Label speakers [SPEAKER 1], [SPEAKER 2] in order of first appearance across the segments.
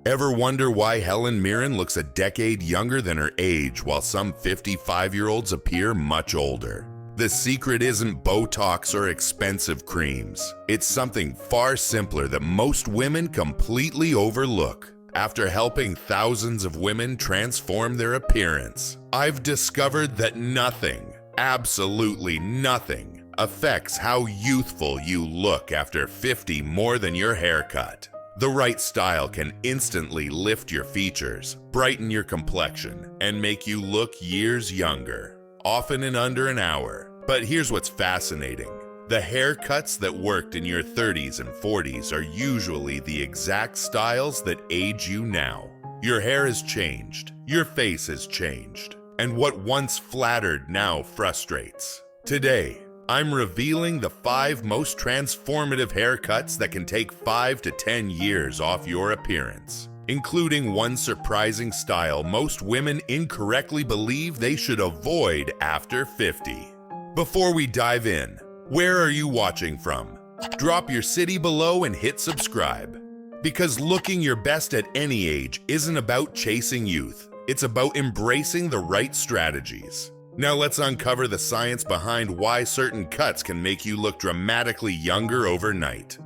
[SPEAKER 1] Ever wonder why Helen Mirren looks a decade younger than her age while some 55-year-olds appear much older? The secret isn't Botox or expensive creams. It's something far simpler that most women completely overlook. After helping thousands of women transform their appearance, I've discovered that nothing, absolutely nothing, affects how youthful you look after 50 more than your haircut. The right style can instantly lift your features, brighten your complexion, and make you look years younger, often in under an hour. But here's what's fascinating. The haircuts that worked in your 30s and 40s are usually the exact styles that age you now. Your hair has changed, your face has changed, and what once flattered now frustrates. Today, I'm revealing the 5 most transformative haircuts that can take 5 to 10 years off your appearance, including one surprising style most women incorrectly believe they should avoid after 50. Before we dive in, where are you watching from? Drop your city below and hit subscribe. Because looking your best at any age isn't about chasing youth, it's about embracing the right strategies. Now let's uncover the science behind why certain cuts can make you look dramatically younger overnight.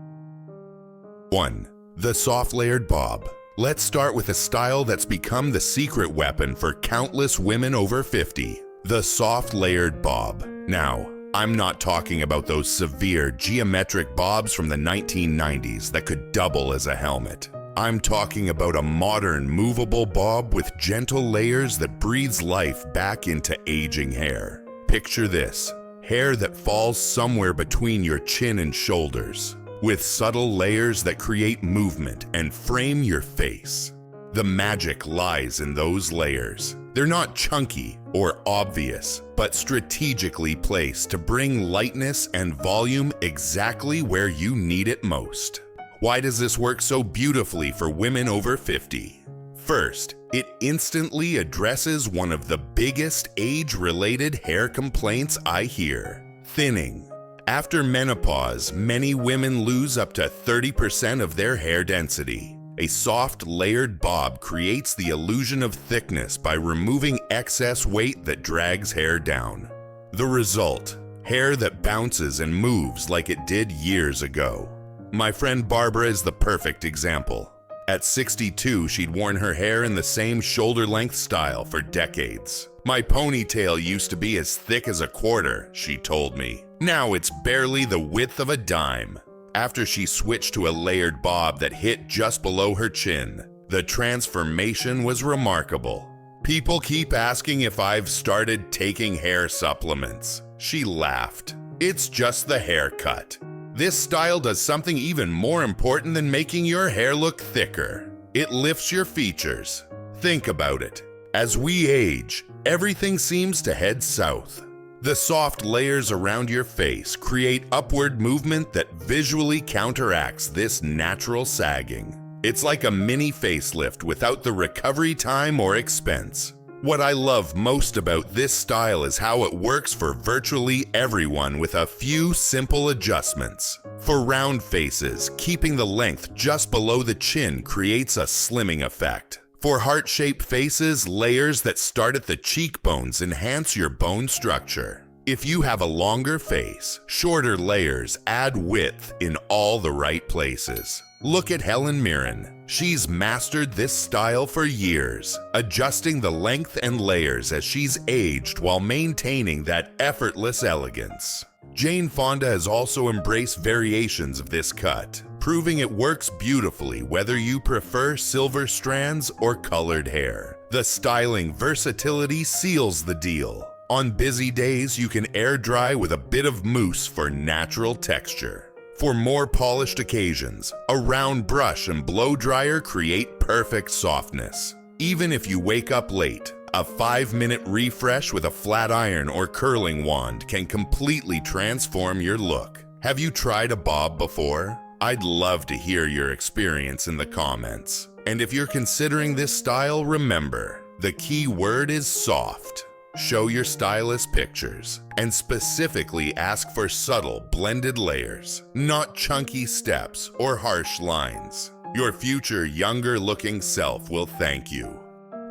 [SPEAKER 1] 1. The soft layered bob. Let's start with a style that's become the secret weapon for countless women over 50. The soft layered bob. Now, I'm not talking about those severe geometric bobs from the 1990s that could double as a helmet. I'm talking about a modern movable bob with gentle layers that breathes life back into aging hair. Picture this, hair that falls somewhere between your chin and shoulders, with subtle layers that create movement and frame your face. The magic lies in those layers. They're not chunky or obvious, but strategically placed to bring lightness and volume exactly where you need it most. Why does this work so beautifully for women over 50? First, it instantly addresses one of the biggest age-related hair complaints I hear: thinning. After menopause, many women lose up to 30% of their hair density. A soft, layered bob creates the illusion of thickness by removing excess weight that drags hair down. The result: hair that bounces and moves like it did years ago. My friend Barbara is the perfect example. At 62, she'd worn her hair in the same shoulder-length style for decades. "My ponytail used to be as thick as a quarter," she told me. "Now it's barely the width of a dime." After she switched to a layered bob that hit just below her chin, the transformation was remarkable. "People keep asking if I've started taking hair supplements," she laughed. "It's just the haircut. This style does something even more important than making your hair look thicker. It lifts your features. Think about it. As we age, everything seems to head south. The soft layers around your face create upward movement that visually counteracts this natural sagging. It's like a mini facelift without the recovery time or expense. What I love most about this style is how it works for virtually everyone with a few simple adjustments. For round faces, keeping the length just below the chin creates a slimming effect. For heart-shaped faces, layers that start at the cheekbones enhance your bone structure. If you have a longer face, shorter layers add width in all the right places. Look at Helen Mirren. She's mastered this style for years, adjusting the length and layers as she's aged while maintaining that effortless elegance. Jane Fonda has also embraced variations of this cut, proving it works beautifully whether you prefer silver strands or colored hair. The styling versatility seals the deal. On busy days, you can air dry with a bit of mousse for natural texture. For more polished occasions, a round brush and blow dryer create perfect softness. Even if you wake up late, a 5-minute refresh with a flat iron or curling wand can completely transform your look. Have you tried a bob before? I'd love to hear your experience in the comments. And if you're considering this style, remember, the key word is soft. Show your stylist pictures and specifically ask for subtle blended layers, not chunky steps or harsh lines. Your future younger-looking self will thank you.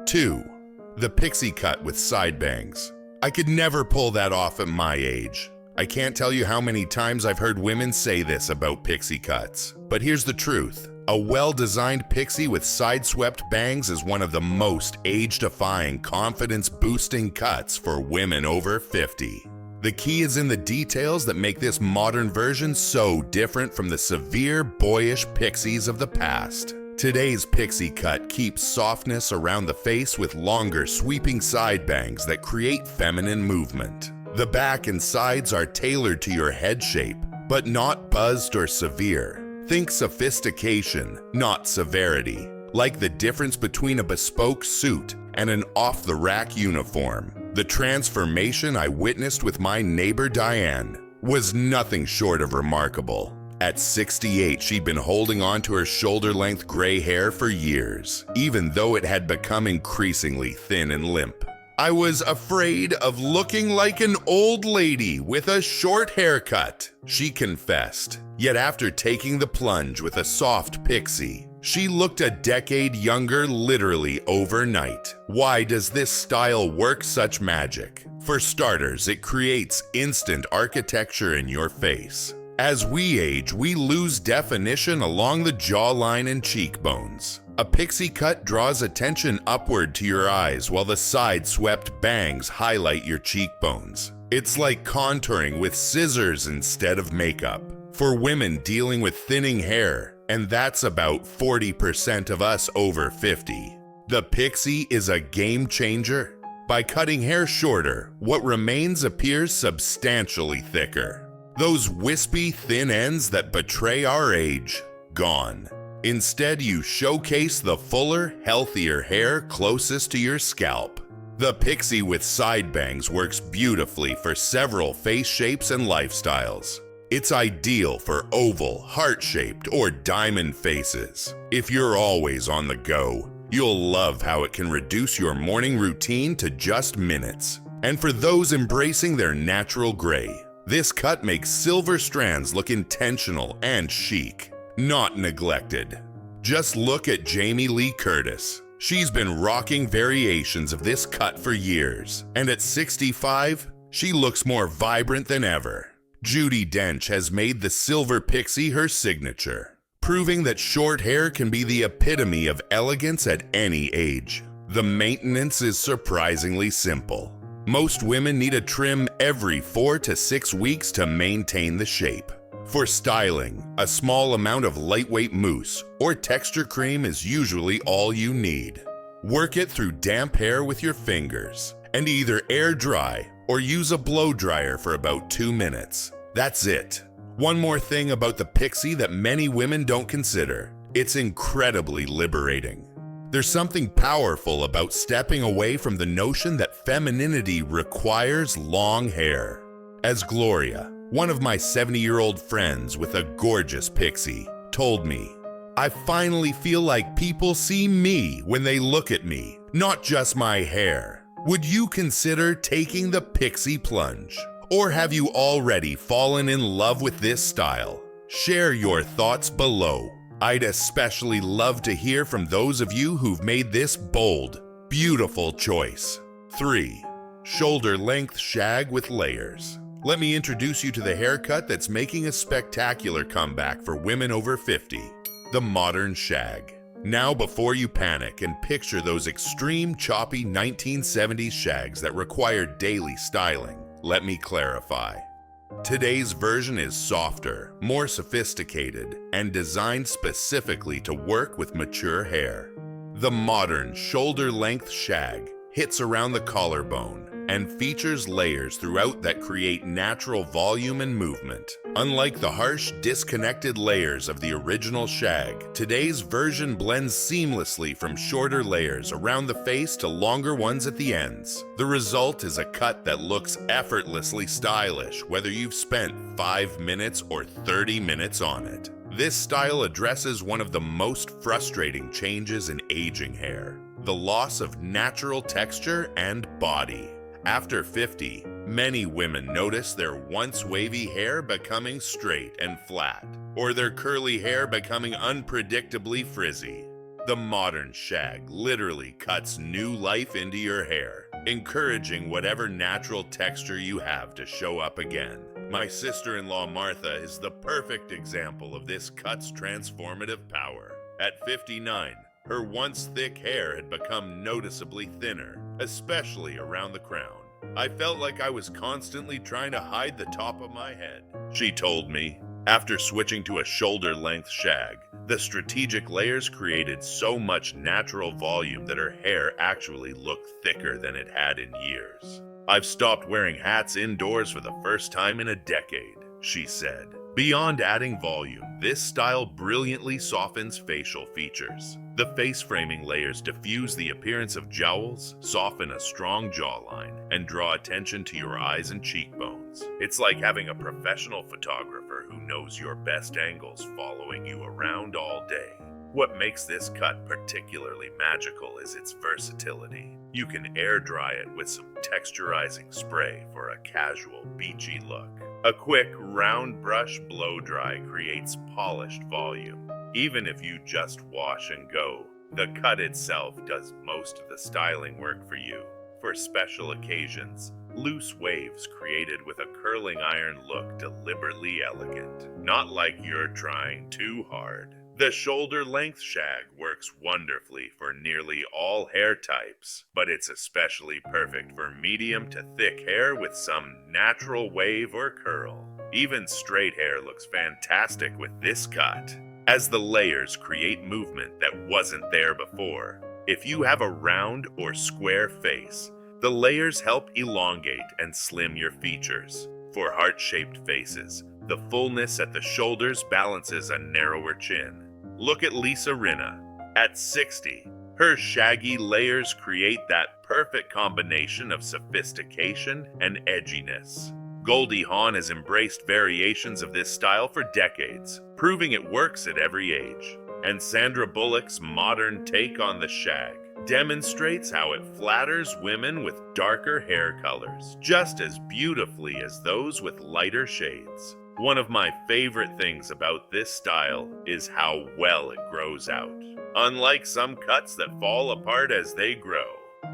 [SPEAKER 1] 2. The pixie cut with side bangs. I could never pull that off at my age. I can't tell you how many times I've heard women say this about pixie cuts. But here's the truth. A well-designed pixie with side-swept bangs is one of the most age-defying, confidence-boosting cuts for women over 50. The key is in the details that make this modern version so different from the severe, boyish pixies of the past. Today's pixie cut keeps softness around the face with longer, sweeping side bangs that create feminine movement. The back and sides are tailored to your head shape, but not buzzed or severe. Think sophistication, not severity, like the difference between a bespoke suit and an off-the-rack uniform. The transformation I witnessed with my neighbor Diane was nothing short of remarkable. At 68, she'd been holding on to her shoulder-length gray hair for years, even though it had become increasingly thin and limp. I was afraid of looking like an old lady with a short haircut, she confessed. Yet after taking the plunge with a soft pixie, she looked a decade younger literally overnight. Why does this style work such magic? For starters, it creates instant architecture in your face. As we age, we lose definition along the jawline and cheekbones. A pixie cut draws attention upward to your eyes while the side-swept bangs highlight your cheekbones. It's like contouring with scissors instead of makeup. For women dealing with thinning hair, and that's about 40% of us over 50, the pixie is a game changer. By cutting hair shorter, what remains appears substantially thicker. Those wispy, thin ends that betray our age, gone. Instead, you showcase the fuller, healthier hair closest to your scalp. The pixie with side bangs works beautifully for several face shapes and lifestyles. It's ideal for oval, heart-shaped, or diamond faces. If you're always on the go, you'll love how it can reduce your morning routine to just minutes. And for those embracing their natural gray, this cut makes silver strands look intentional and chic, not neglected. Just look at Jamie Lee Curtis. She's been rocking variations of this cut for years, and at 65, she looks more vibrant than ever. Judi Dench has made the silver pixie her signature, proving that short hair can be the epitome of elegance at any age. The maintenance is surprisingly simple. Most women need a trim every 4 to 6 weeks to maintain the shape. For styling, a small amount of lightweight mousse or texture cream is usually all you need. Work it through damp hair with your fingers, and either air dry or use a blow dryer for about 2 minutes. That's it. One more thing about the pixie that many women don't consider. It's incredibly liberating. There's something powerful about stepping away from the notion that femininity requires long hair. As Gloria, one of my 70-year-old friends with a gorgeous pixie, told me, I finally feel like people see me when they look at me, not just my hair. Would you consider taking the pixie plunge? Or have you already fallen in love with this style? Share your thoughts below. I'd especially love to hear from those of you who've made this bold, beautiful choice. 3. Shoulder-length shag with layers. Let me introduce you to the haircut that's making a spectacular comeback for women over 50. The modern shag. Now before you panic and picture those extreme, choppy 1970s shags that required daily styling, let me clarify. Today's version is softer, more sophisticated, and designed specifically to work with mature hair. The modern shoulder-length shag hits around the collarbone and features layers throughout that create natural volume and movement. Unlike the harsh, disconnected layers of the original shag, today's version blends seamlessly from shorter layers around the face to longer ones at the ends. The result is a cut that looks effortlessly stylish, whether you've spent 5 minutes or 30 minutes on it. This style addresses one of the most frustrating changes in aging hair: the loss of natural texture and body. After 50, many women notice their once wavy hair becoming straight and flat. or their curly hair becoming unpredictably frizzy. The modern shag literally cuts new life into your hair, encouraging whatever natural texture you have to show up again. My sister-in-law Martha is the perfect example of this cut's transformative power. At 59, her once thick hair had become noticeably thinner, especially around the crown. I felt like I was constantly trying to hide the top of my head, she told me. After switching to a shoulder-length shag, the strategic layers created so much natural volume that her hair actually looked thicker than it had in years. I've stopped wearing hats indoors for the first time in a decade, she said. Beyond adding volume, this style brilliantly softens facial features. The face-framing layers diffuse the appearance of jowls, soften a strong jawline, and draw attention to your eyes and cheekbones. It's like having a professional photographer who knows your best angles following you around all day. What makes this cut particularly magical is its versatility. You can air dry it with some texturizing spray for a casual, beachy look. A quick, round brush blow dry creates polished volume. Even if you just wash and go, the cut itself does most of the styling work for you. For special occasions, loose waves created with a curling iron look deliberately elegant, not like you're trying too hard. The shoulder-length shag works wonderfully for nearly all hair types, but it's especially perfect for medium to thick hair with some natural wave or curl. Even straight hair looks fantastic with this cut, as the layers create movement that wasn't there before. If you have a round or square face, the layers help elongate and slim your features. For heart-shaped faces, the fullness at the shoulders balances a narrower chin. Look at Lisa Rinna. At 60, her shaggy layers create that perfect combination of sophistication and edginess. Goldie Hawn has embraced variations of this style for decades, proving it works at every age. And Sandra Bullock's modern take on the shag demonstrates how it flatters women with darker hair colors just as beautifully as those with lighter shades. One of my favorite things about this style is how well it grows out. Unlike some cuts that fall apart as they grow,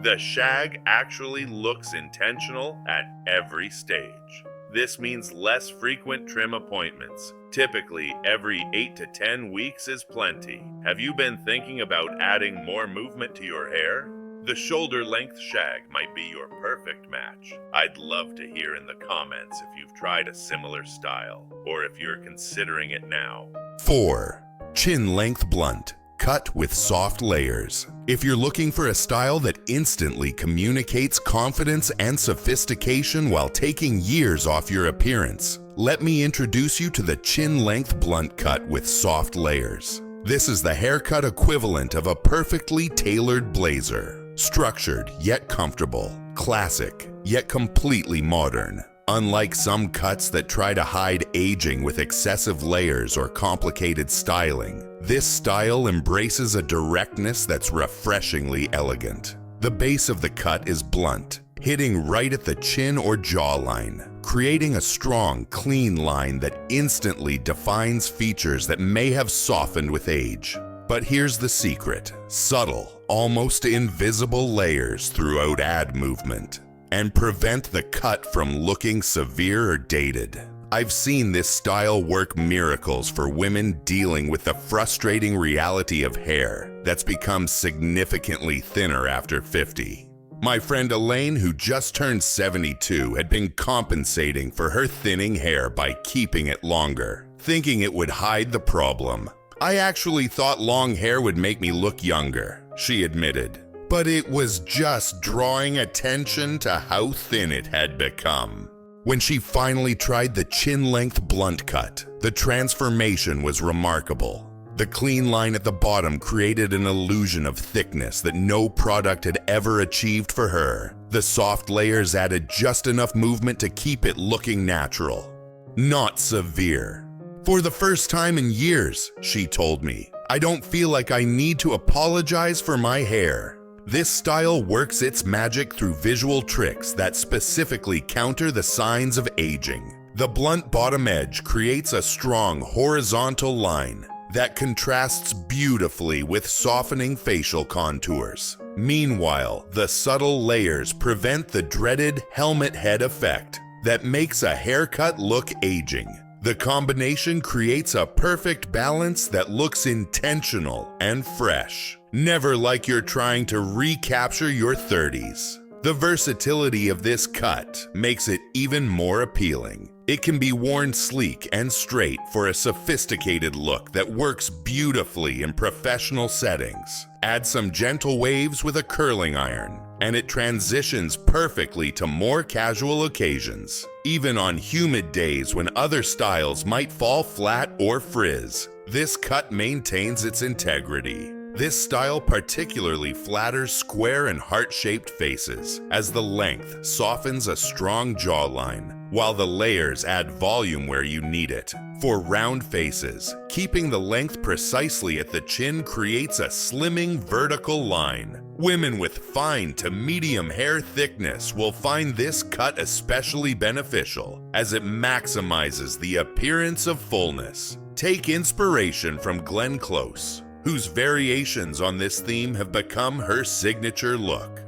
[SPEAKER 1] the shag actually looks intentional at every stage. This means less frequent trim appointments. Typically, every 8 to 10 weeks is plenty. Have you been thinking about adding more movement to your hair? The shoulder-length shag might be your perfect match. I'd love to hear in the comments if you've tried a similar style, or if you're considering it now.
[SPEAKER 2] 4. Chin-length blunt, cut with soft layers. If you're looking for a style that instantly communicates confidence and sophistication while taking years off your appearance, let me introduce you to the chin-length blunt cut with soft layers. This is the haircut equivalent of a perfectly tailored blazer. Structured yet comfortable, classic yet completely modern. Unlike some cuts that try to hide aging with excessive layers or complicated styling, this style embraces a directness that's refreshingly elegant. The base of the cut is blunt, hitting right at the chin or jawline, creating a strong, clean line that instantly defines features that may have softened with age. But here's the secret: subtle, almost invisible layers throughout add movement and prevent the cut from looking severe or dated. I've seen this style work miracles for women dealing with the frustrating reality of hair that's become significantly thinner after 50. My friend Elaine, who just turned 72, had been compensating for her thinning hair by keeping it longer, thinking it would hide the problem. "I actually thought long hair would make me look younger," she admitted. But it was just drawing attention to how thin it had become. When she finally tried the chin-length blunt cut, the transformation was remarkable. The clean line at the bottom created an illusion of thickness that no product had ever achieved for her. The soft layers added just enough movement to keep it looking natural, not severe. "For the first time in years," she told me, "I don't feel like I need to apologize for my hair." This style works its magic through visual tricks that specifically counter the signs of aging. The blunt bottom edge creates a strong horizontal line that contrasts beautifully with softening facial contours. Meanwhile, the subtle layers prevent the dreaded helmet head effect that makes a haircut look aging. The combination creates a perfect balance that looks intentional and fresh, never like you're trying to recapture your 30s. The versatility of this cut makes it even more appealing. It can be worn sleek and straight for a sophisticated look that works beautifully in professional settings. Add some gentle waves with a curling iron, and it transitions perfectly to more casual occasions. Even on humid days when other styles might fall flat or frizz, this cut maintains its integrity. This style particularly flatters square and heart-shaped faces, as the length softens a strong jawline, while the layers add volume where you need it. For round faces, keeping the length precisely at the chin creates a slimming vertical line. Women with fine to medium hair thickness will find this cut especially beneficial, as it maximizes the appearance of fullness. Take inspiration from Glenn Close, whose variations on this theme have become her signature look.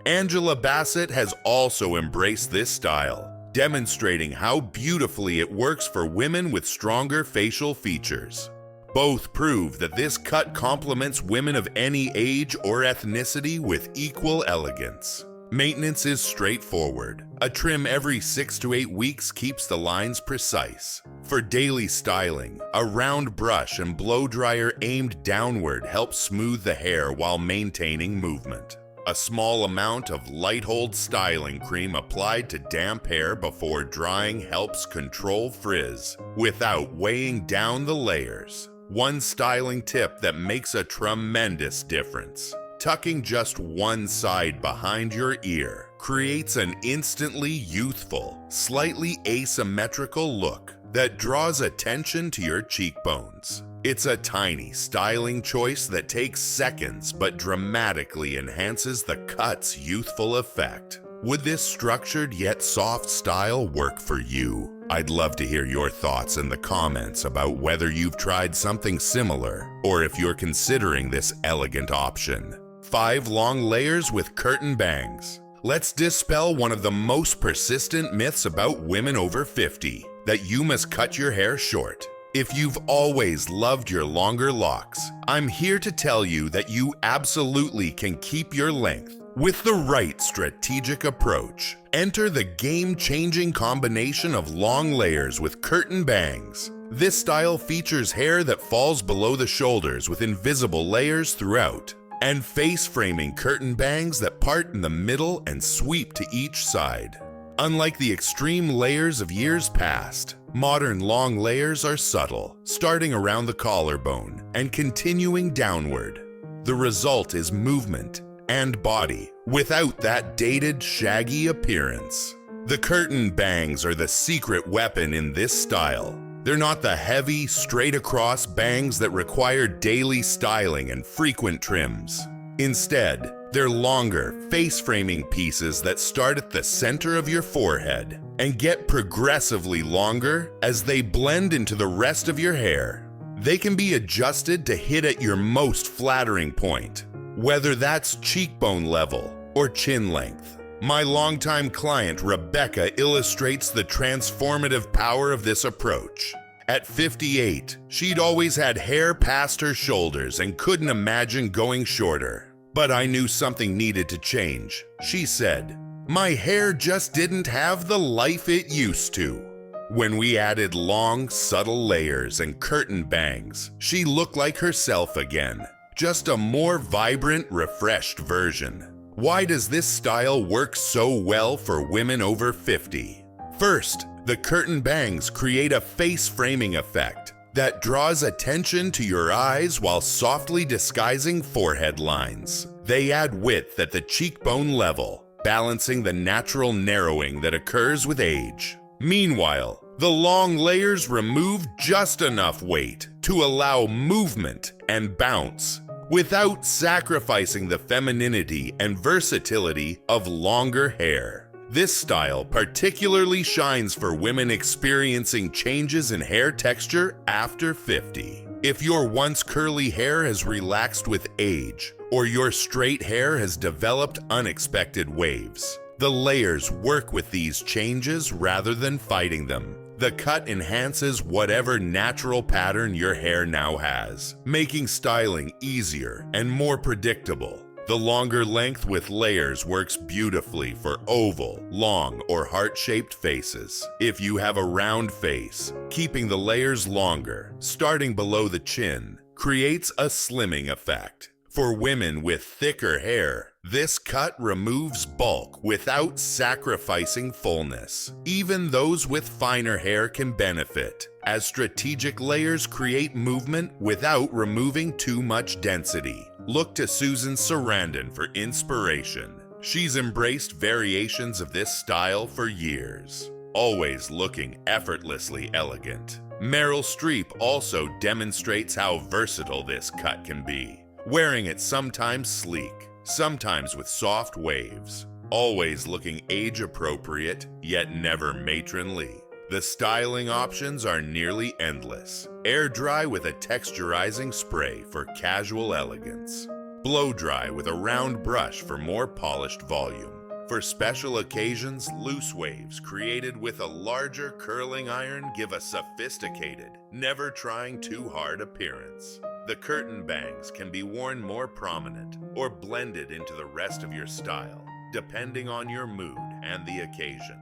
[SPEAKER 2] Angela Bassett has also embraced this style, demonstrating how beautifully it works for women with stronger facial features. Both prove that this cut complements women of any age or ethnicity with equal elegance. Maintenance is straightforward. A trim every 6 to 8 weeks keeps the lines precise. For daily styling, a round brush and blow dryer aimed downward helps smooth the hair while maintaining movement. A small amount of light hold styling cream applied to damp hair before drying helps control frizz without weighing down the layers. One styling tip that makes a tremendous difference: tucking just one side behind your ear creates an instantly youthful, slightly asymmetrical look that draws attention to your cheekbones. It's a tiny styling choice that takes seconds but dramatically enhances the cut's youthful effect. Would this structured yet soft style work for you? I'd love to hear your thoughts in the comments about whether you've tried something similar or if you're considering this elegant option. 5 long layers with curtain bangs. Let's dispel one of the most persistent myths about women over 50, that you must cut your hair short. If you've always loved your longer locks, I'm here to tell you that you absolutely can keep your length with the right strategic approach. Enter the game-changing combination of long layers with curtain bangs. This style features hair that falls below the shoulders with invisible layers throughout, and face-framing curtain bangs that part in the middle and sweep to each side. Unlike the extreme layers of years past, modern long layers are subtle, starting around the collarbone and continuing downward. The result is movement and body without that dated, shaggy appearance. The curtain bangs are the secret weapon in this style. They're not the heavy, straight-across bangs that require daily styling and frequent trims. Instead, they're longer, face-framing pieces that start at the center of your forehead and get progressively longer as they blend into the rest of your hair. They can be adjusted to hit at your most flattering point, whether that's cheekbone level or chin length. My longtime client Rebecca illustrates the transformative power of this approach. At 58, she'd always had hair past her shoulders and couldn't imagine going shorter. But I knew something needed to change. She said, "My hair just didn't have the life it used to." When we added long, subtle layers and curtain bangs, she looked like herself again, just a more vibrant, refreshed version. Why does this style work so well for women over 50? First, the curtain bangs create a face-framing effect that draws attention to your eyes while softly disguising forehead lines. They add width at the cheekbone level, balancing the natural narrowing that occurs with age. Meanwhile, the long layers remove just enough weight to allow movement and bounce, without sacrificing the femininity and versatility of longer hair.
[SPEAKER 1] This style particularly shines for women experiencing changes in hair texture after 50. If your once curly hair has relaxed with age, or your straight hair has developed unexpected waves, the layers work with these changes rather than fighting them. The cut enhances whatever natural pattern your hair now has, making styling easier and more predictable. The longer length with layers works beautifully for oval, long, or heart-shaped faces. If you have a round face, keeping the layers longer, starting below the chin, creates a slimming effect. For women with thicker hair, this cut removes bulk without sacrificing fullness. Even those with finer hair can benefit, as strategic layers create movement without removing too much density. Look to Susan Sarandon for inspiration. She's embraced variations of this style for years, always looking effortlessly elegant. Meryl Streep also demonstrates how versatile this cut can be, wearing it sometimes sleek, sometimes with soft waves, always looking age-appropriate, yet never matronly. The styling options are nearly endless. Air dry with a texturizing spray for casual elegance. Blow dry with a round brush for more polished volume. For special occasions, loose waves created with a larger curling iron give a sophisticated, never trying too hard appearance. The curtain bangs can be worn more prominent or blended into the rest of your style, depending on your mood and the occasion.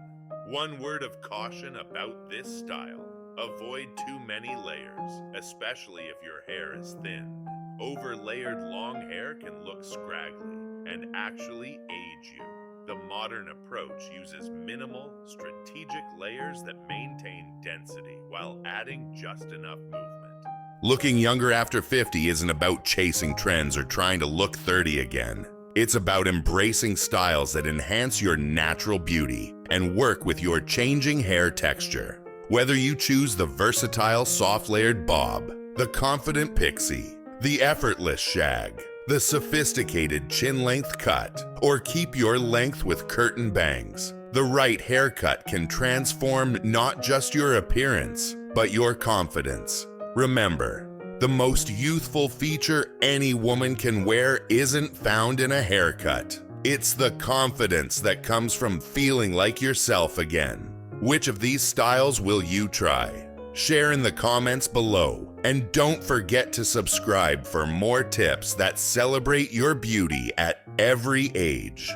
[SPEAKER 1] One word of caution about this style: avoid too many layers, especially if your hair is thin. Over-layered long hair can look scraggly and actually age you. The modern approach uses minimal, strategic layers that maintain density while adding just enough movement. Looking younger after 50 isn't about chasing trends or trying to look 30 again. It's about embracing styles that enhance your natural beauty and work with your changing hair texture. Whether you choose the versatile soft-layered bob, the confident pixie, the effortless shag, the sophisticated chin-length cut, or keep your length with curtain bangs, the right haircut can transform not just your appearance, but your confidence. Remember, the most youthful feature any woman can wear isn't found in a haircut. It's the confidence that comes from feeling like yourself again. Which of these styles will you try? Share in the comments below, and don't forget to subscribe for more tips that celebrate your beauty at every age.